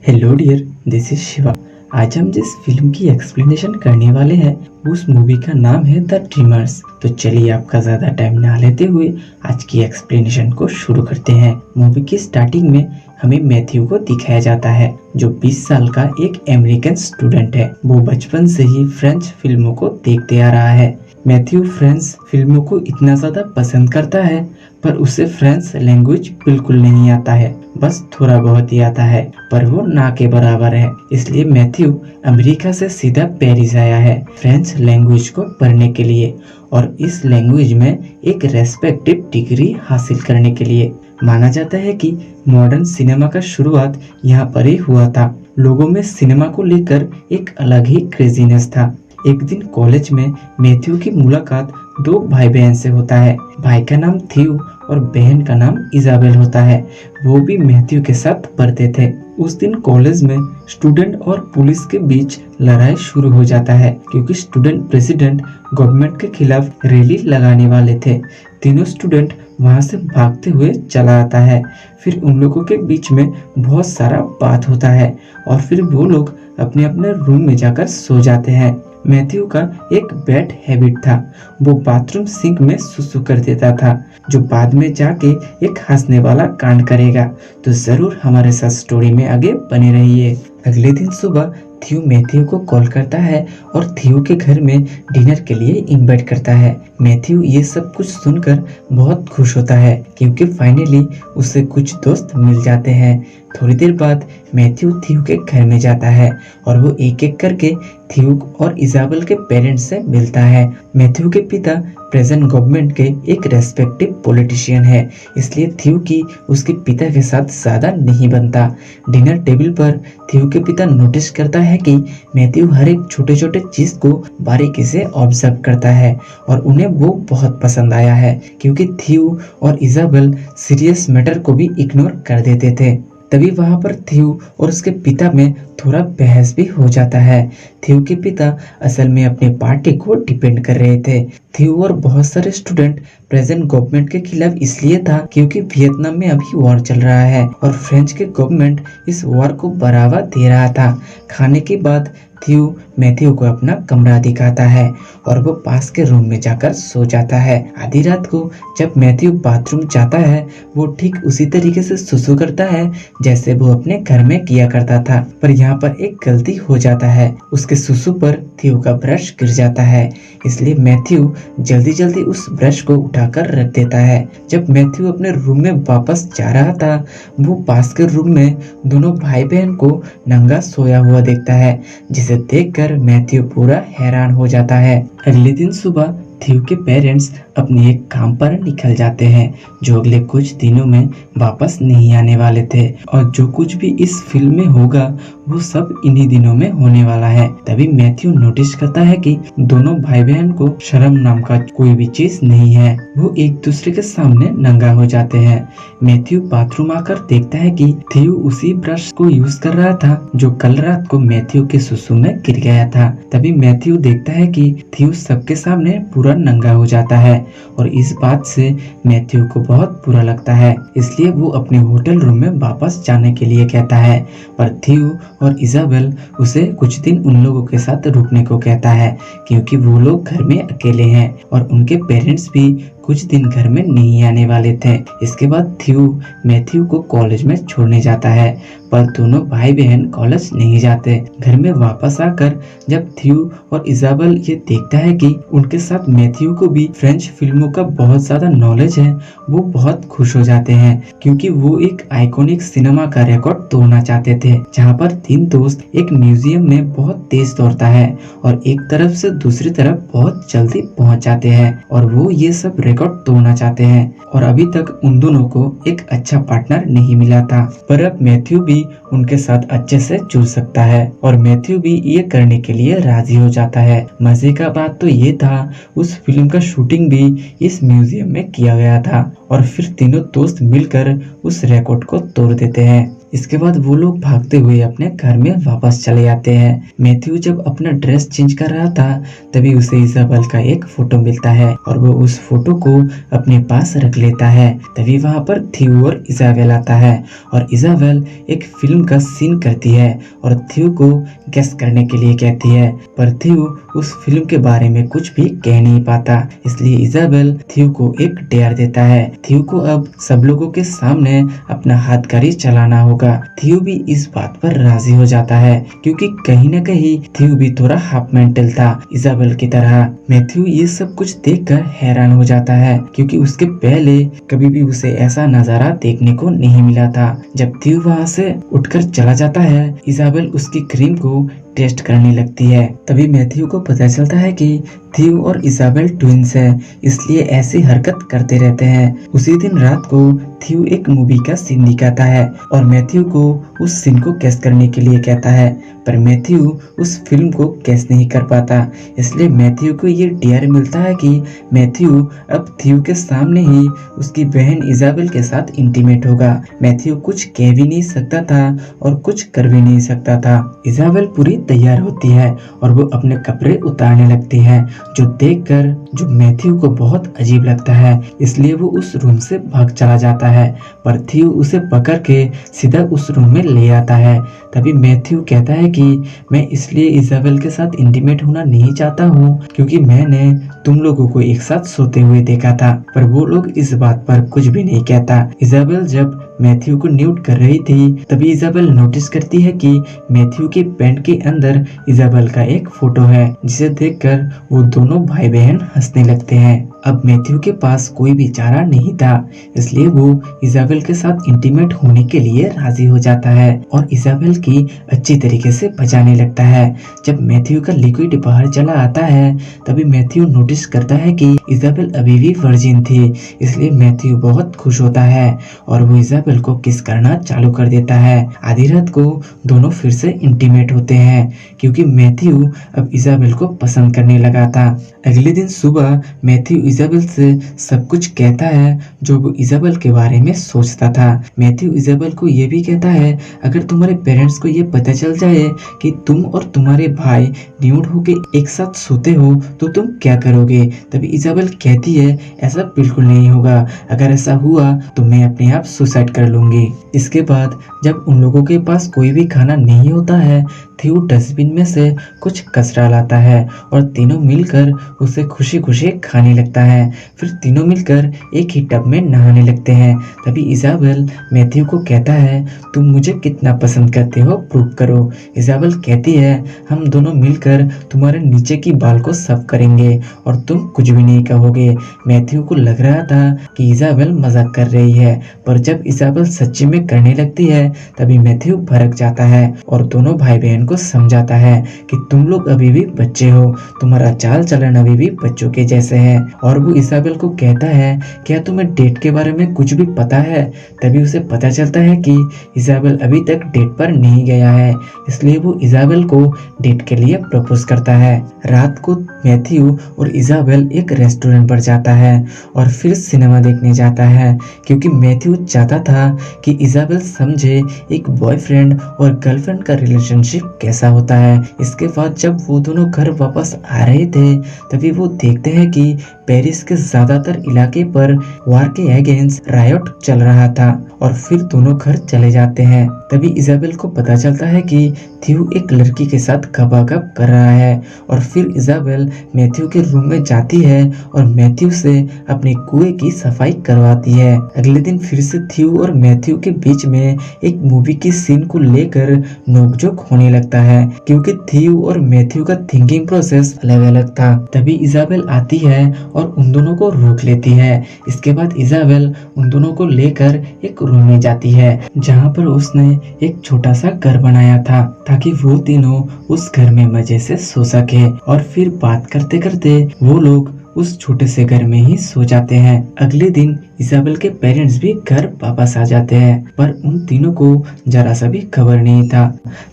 Hello dear, this is Shiva. आज हम जिस फिल्म की एक्सप्लेनेशन करने वाले हैं उस मूवी का नाम है द ड्रीमर्स। तो चलिए आपका ज्यादा टाइम ना लेते हुए आज की एक्सप्लेनेशन को शुरू करते हैं। मूवी की स्टार्टिंग में हमें मैथ्यू को दिखाया जाता है जो 20 साल का एक अमेरिकन स्टूडेंट है। वो बचपन से ही फ्रेंच फिल्मों को देखते आ रहा है। मैथ्यू फ्रेंच फिल्मों को इतना ज्यादा पसंद करता है पर उसे फ्रेंच लैंग्वेज बिल्कुल नहीं आता है, बस थोड़ा बहुत ही आता है पर वो ना के बराबर है। इसलिए मैथ्यू अमेरिका से सीधा पेरिस आया है फ्रेंच लैंग्वेज को पढ़ने के लिए और इस लैंग्वेज में एक रेस्पेक्टिव डिग्री हासिल करने के लिए। माना जाता है कि मॉडर्न सिनेमा का शुरुआत यहाँ पर ही हुआ था। लोगों में सिनेमा को लेकर एक अलग ही क्रेजीनेस था। एक दिन कॉलेज में मैथ्यू की मुलाकात दो भाई बहन से होता है। भाई का नाम थ्यू और बहन का नाम इजाबेल होता है। वो भी मैथ्यू के साथ पढ़ते थे। उस दिन कॉलेज में स्टूडेंट और पुलिस के बीच लड़ाई शुरू हो जाता है क्योंकि स्टूडेंट प्रेसिडेंट गवर्नमेंट के खिलाफ रैली लगाने वाले थे। तीनों स्टूडेंट वहां से भागते हुए चला आता है। फिर उन लोगों के बीच में बहुत सारा बात होता है और फिर वो लोग अपने अपने रूम में जाकर सो जाते हैं। मैथ्यू का एक बैड हैबिट था, वो बाथरूम सिंक में सुसु कर देता था जो बाद में जाके एक हंसने वाला कांड करेगा। तो जरूर हमारे साथ स्टोरी में आगे बने रहिए। अगले दिन सुबह थ्यू मैथ्यू को कॉल करता है और थ्यू के घर में डिनर के लिए इनवाइट करता है। मैथ्यू ये सब कुछ सुनकर बहुत खुश होता है क्योंकि फाइनली उसे कुछ दोस्त मिल जाते हैं। थोड़ी देर बाद मैथ्यू थ्यू के घर में जाता है और वो एक एक करके थ्यू और इजाबेल के पेरेंट्स से मिलता है। मैथ्यू के पिता प्रेजेंट गवर्नमेंट के एक रेस्पेक्टिव पॉलिटिशियन है, इसलिए थ्यू की उसके पिता के साथ ज्यादा नहीं बनता। डिनर टेबल पर थ्यू के पिता नोटिस करता है कि मैथ्यू हर एक छोटे छोटे चीज को बारीकी से ऑब्जर्व करता है और उन्हें वो बहुत पसंद आया है क्योंकि थ्यू और इजाबेल सीरियस मैटर को भी इग्नोर कर देते थे। तभी वहां पर थ्यू और उसके पिता में थोड़ा बहस भी हो जाता है। थ्यू के पिता असल में अपनी पार्टी को डिपेंड कर रहे थे। थ्यू और बहुत सारे स्टूडेंट प्रेजेंट गवर्नमेंट के खिलाफ इसलिए था क्योंकि वियतनाम में अभी वॉर चल रहा है और फ्रेंच के गवर्नमेंट इस वॉर को बढ़ावा दे रहा था। खाने के बाद थ्यू मैथ्यू को अपना कमरा दिखाता है और वो पास के रूम में जाकर सो जाता है। आधी रात को जब मैथ्यू बाथरूम जाता है वो ठीक उसी तरीके से सुसु करता है जैसे वो अपने घर में किया करता था, पर यहाँ पर एक गलती हो जाता है। उसके सुसु पर थ्यू का ब्रश गिर जाता है, इसलिए मैथ्यू जल्दी जल्दी उस ब्रश को उठाकर रख देता है। जब मैथ्यू अपने रूम में वापस जा रहा था वो पास के रूम में दोनों भाई बहन को नंगा सोया हुआ देखता है, जिसे देखकर मैथ्यू पूरा हैरान हो जाता है। अगले दिन सुबह थ्यू के पेरेंट्स अपने एक काम पर निकल जाते हैं जो अगले कुछ दिनों में वापस नहीं आने वाले थे और जो कुछ भी इस फिल्म में होगा वो सब इन्हीं दिनों में होने वाला है। तभी मैथ्यू नोटिस करता है कि दोनों भाई बहन को शर्म नाम का कोई भी चीज नहीं है। वो एक दूसरे के सामने नंगा हो जाते हैं। मैथ्यू बाथरूम आकर देखता है कि थ्यू उसी ब्रश को यूज कर रहा था जो कल रात को मैथ्यू के सुसु में गिर गया था। तभी मैथ्यू देखता है कि थ्यू सबके सामने पूरा नंगा हो जाता है और इस बात से मैथ्यू को बहुत बुरा लगता है, इसलिए वो अपने होटल रूम में वापस जाने के लिए कहता है। पर थ्यू और इजाबेल उसे कुछ दिन उन लोगों के साथ रुकने को कहता है क्योंकि वो लोग घर में अकेले हैं और उनके पेरेंट्स भी कुछ दिन घर में नहीं आने वाले थे। इसके बाद थ्यू मैथ्यू को कॉलेज में छोड़ने जाता है पर दोनों भाई बहन कॉलेज नहीं जाते। घर में वापस आकर जब थ्यू और इजाबेल ये देखता है कि उनके साथ मैथ्यू को भी फ्रेंच फिल्मों का बहुत ज्यादा नॉलेज है वो बहुत खुश हो जाते हैं क्योंकि वो एक आइकॉनिक सिनेमा का रिकॉर्ड तोड़ना चाहते थे जहाँ पर तीन दोस्त एक म्यूजियम में बहुत तेज दौड़ता है और एक तरफ से दूसरी तरफ बहुत जल्दी पहुँच जाते हैं और वो ये सब रिकॉर्ड तोड़ना चाहते हैं और अभी तक उन दोनों को एक अच्छा पार्टनर नहीं मिला था। पर अब मैथ्यू भी उनके साथ अच्छे से जुड़ सकता है और मैथ्यू भी ये करने के लिए राजी हो जाता है। मजे का बात तो ये था उस फिल्म का शूटिंग भी इस म्यूजियम में किया गया था और फिर तीनों दोस्त मिलकर उस रिकॉर्ड को तोड़ देते हैं। इसके बाद वो लोग भागते हुए अपने घर में वापस चले आते हैं। मैथ्यू जब अपना ड्रेस चेंज कर रहा था तभी उसे इजाबेल का एक फोटो मिलता है और वो उस फोटो को अपने पास रख लेता है। तभी वहाँ पर थ्यू और इजाबेल आता है और इजाबेल एक फिल्म का सीन करती है और थ्यू को गेस करने के लिए कहती है, पर थ्यू उस फिल्म के बारे में कुछ भी कह नहीं पाता। इसलिए इजाबेल थ्यू को एक डेयर देता है। थ्यू को अब सब लोगों के सामने अपना हथकड़ी चलाना होगा। थ्यू भी इस बात पर राजी हो जाता है क्योंकि कहीं न कहीं थ्यू भी थोड़ा हाफ मेंटल था इजाबेल की तरह। मैथ्यू ये सब कुछ देखकर हैरान हो जाता है क्योंकि उसके पहले कभी भी उसे ऐसा नजारा देखने को नहीं मिला था। जब थ्यू वहाँ से उठकर चला जाता है, इजाबेल उसकी क्रीम को टेस्ट करने लगती है। तभी मैथ्यू को पता चलता है कि थ्यू और इजाबेल ट्विंस हैं, इसलिए ऐसी हरकत करते रहते हैं। उसी दिन रात को थ्यू एक मूवी का सीन दिखाता है और मैथ्यू को उस सीन को गेस करने के लिए कहता है, पर मैथ्यू उस फिल्म को गेस नहीं कर पाता। इसलिए मैथ्यू को ये डेयर मिलता है कि मैथ्यू अब थ्यू के सामने ही उसकी बहन इजाबेल के साथ इंटीमेट होगा। मैथ्यू कुछ कह भी नहीं सकता था और कुछ कर भी नहीं सकता था। इजाबेल पूरी तैयार होती है और वो अपने कपड़े उतारने लगती है, जो देखकर जो मैथ्यू को बहुत अजीब लगता है। इसलिए वो उस रूम से भाग चला जाता है, पर थ्यू उसे पकड़ के सीधा उस रूम में ले आता है। तभी मैथ्यू कहता है कि मैं इसलिए इजाबेल के साथ इंटीमेट होना नहीं चाहता हूँ क्योंकि मैंने तुम लोगों को एक साथ सोते हुए देखा था, पर वो लोग इस बात पर कुछ भी नहीं कहता। इजाबेल जब मैथ्यू को न्यूड कर रही थी तभी इजाबेल नोटिस करती है कि मैथ्यू के पैंट के अंदर इजाबेल का एक फोटो है, जिसे देखकर वो दोनों भाई बहन हंसने लगते हैं। अब मैथ्यू के पास कोई भी चारा नहीं था, इसलिए वो इजाबेल के साथ इंटीमेट होने के लिए राजी हो जाता है और इजाबेल की अच्छी तरीके से बचाने लगता है। जब मैथ्यू का लिक्विड बाहर चला आता है तभी मैथ्यू नोटिस करता है कि इजाबेल अभी भी वर्जिन थी, इसलिए मैथ्यू बहुत खुश होता है और वो इजाबेल को किस करना चालू कर देता है। आधी रात को दोनों फिर से इंटीमेट होते हैं क्योंकि मैथ्यू अब इजाबेल को पसंद करने लगा था। अगले दिन सुबह मैथ्यू इजाबेल से सब कुछ कहता है जो वो इजाबेल के बारे में सोचता था। मैथ्यू इजाबेल को ये भी कहता है, अगर तुम्हारे पेरेंट्स को ये पता चल जाए कि तुम और तुम्हारे भाई न्यूड होके एक साथ सोते हो तो तुम क्या करोगे। तभी इजाबेल कहती है, ऐसा बिल्कुल नहीं होगा, अगर ऐसा हुआ तो मैं अपने आप सुसाइड कर लूंगी। इसके बाद जब उन लोगों के पास कोई भी खाना नहीं होता है, थ्यू डस्टबिन में से कुछ कचरा लाता है और तीनों मिलकर उसे खुशी खुशी खाने लगता है। फिर तीनों मिलकर एक ही टब में नहाने लगते हैं। तभी इजाबेल मैथ्यू को कहता है, तुम मुझे कितना पसंद करते हो प्रूव करो। इजाबेल कहती है, हम दोनों मिलकर तुम्हारे नीचे की बाल को साफ करेंगे और तुम कुछ भी नहीं कहोगे। मैथ्यू को लग रहा था कि इजाबेल मजाक कर रही है, पर जब इजाबेल सच्ची में करने लगती है तभी मैथ्यू भड़क जाता है और दोनों भाई बहन को समझाता है कि तुम लोग अभी भी बच्चे हो, तुम्हारा चाल चलन अभी भी बच्चों के जैसे है। और वो इजाबेल को कहता है, क्या तुम्हें डेट के बारे में कुछ भी पता है। तभी उसे पता चलता है कि इजाबेल अभी तक डेट पर नहीं गया है, इसलिए वो इजाबेल को डेट के लिए प्रपोज करता है। रात को मैथ्यू और इजाबेल एक रेस्टोरेंट पर जाता है और फिर सिनेमा देखने जाता है क्योंकि मैथ्यू चाहता था कि इजाबेल समझे एक बॉयफ्रेंड और गर्लफ्रेंड का रिलेशनशिप कैसा होता है। इसके बाद जब वो दोनों घर वापस आ रहे थे तभी वो देखते हैं कि पेरिस के ज्यादातर इलाके पर वार के अगेंस्ट रायट चल रहा था और फिर दोनों घर चले जाते हैं। तभी इजाबेल को पता चलता है कि थ्यू एक लड़की के साथ गपागप कर रहा है और फिर इजाबेल मैथ्यू के रूम में जाती है और मैथ्यू से अपने कुएं की सफाई करवाती है। अगले दिन फिर से थ्यू और मैथ्यू के बीच में एक मूवी की सीन को लेकर नोकझोंक होने लगता है क्योंकि थ्यू और मैथ्यू का थिंकिंग प्रोसेस अलग अलग था। तभी इजाबेल आती है और उन दोनों को रोक लेती है। इसके बाद इजाबेल उन दोनों को लेकर एक रूम में जाती है जहाँ पर उसने एक छोटा सा घर बनाया था ताकि वो तीनों उस घर में मजे से सो सके और फिर बात करते करते वो लोग उस छोटे से घर में ही सो जाते हैं। अगले दिन इजाबेल के पेरेंट्स भी घर वापस आ जाते हैं, पर उन तीनों को जरा सा भी खबर नहीं था।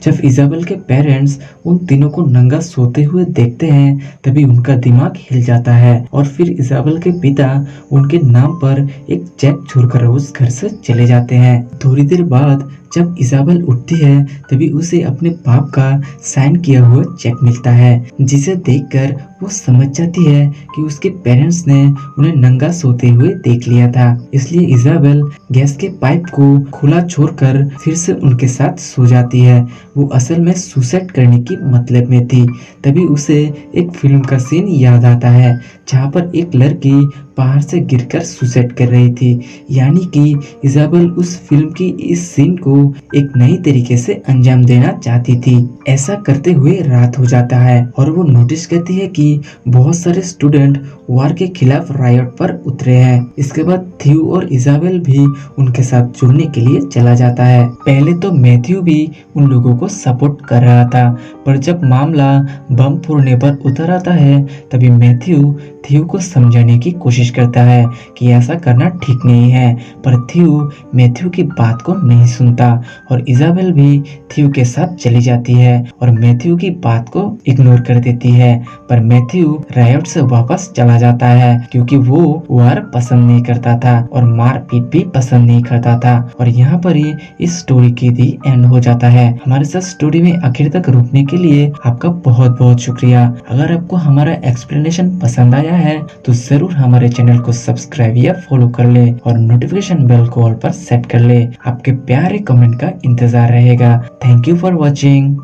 जब इजाबेल के पेरेंट्स उन तीनों को नंगा सोते हुए देखते हैं, तभी उनका दिमाग हिल जाता है और फिर इजाबेल के पिता उनके नाम पर एक चेक छोड़कर उस घर से चले जाते हैं। थोड़ी देर बाद जब इजाबेल उठती है, तभी उसे अपने बाप का साइन किया हुआ चेक मिलता है, जिसे देखकर वो समझ जाती है कि उसके पेरेंट्स ने उन्हें नंगा सोते हुए देख लिया था। इसलिए इजाबेल गैस के पाइप को खुला छोड़कर फिर से उनके साथ सो जाती है। वो असल में सुसाइड करने की मतलब में थी। तभी उसे एक फिल्म का सीन याद आता है, जहाँ पर एक लड़की पहाड़ से गिरकर सुसाइड कर रही थी। यानी कि इजाबेल उस फिल्म की इस सीन को एक नई तरीके से अंजाम देना चाहती थी। ऐसा करते हुए रात हो जाता है और वो नोटिस करती है कि बहुत सारे स्टूडेंट वार के खिलाफ रायट पर उतरे हैं। इसके बाद थ्यू और इजाबेल भी उनके साथ जुड़ने के लिए चला जाता है। पहले तो मैथ्यू भी उन लोगों को सपोर्ट कर रहा था, पर जब मामला बम फोड़ने पर उतर आता है, तभी मैथ्यू थ्यू को समझाने की कोशिश करता है कि ऐसा करना ठीक नहीं है, पर थ्यू मैथ्यू की बात को नहीं सुनता और इजाबेल भी थ्यू के साथ चली जाती है और मैथ्यू की बात को इग्नोर कर देती है। पर मैथ्यू रायट से वापस चला जाता है क्योंकि वो वार पसंद नहीं करता था और मारपीट भी पसंद नहीं करता था। और यहाँ पर ही इस स्टोरी की दी एंड हो जाता है। हमारे साथ स्टोरी में आखिर तक रुकने के लिए आपका बहुत बहुत शुक्रिया। अगर आपको हमारा एक्सप्लेनेशन पसंद आया है तो जरूर हमारे चैनल को सब्सक्राइब या फॉलो कर ले और नोटिफिकेशन बेल को ऑल पर सेट कर ले। आपके प्यारे कमेंट का इंतजार रहेगा। Thank you for watching.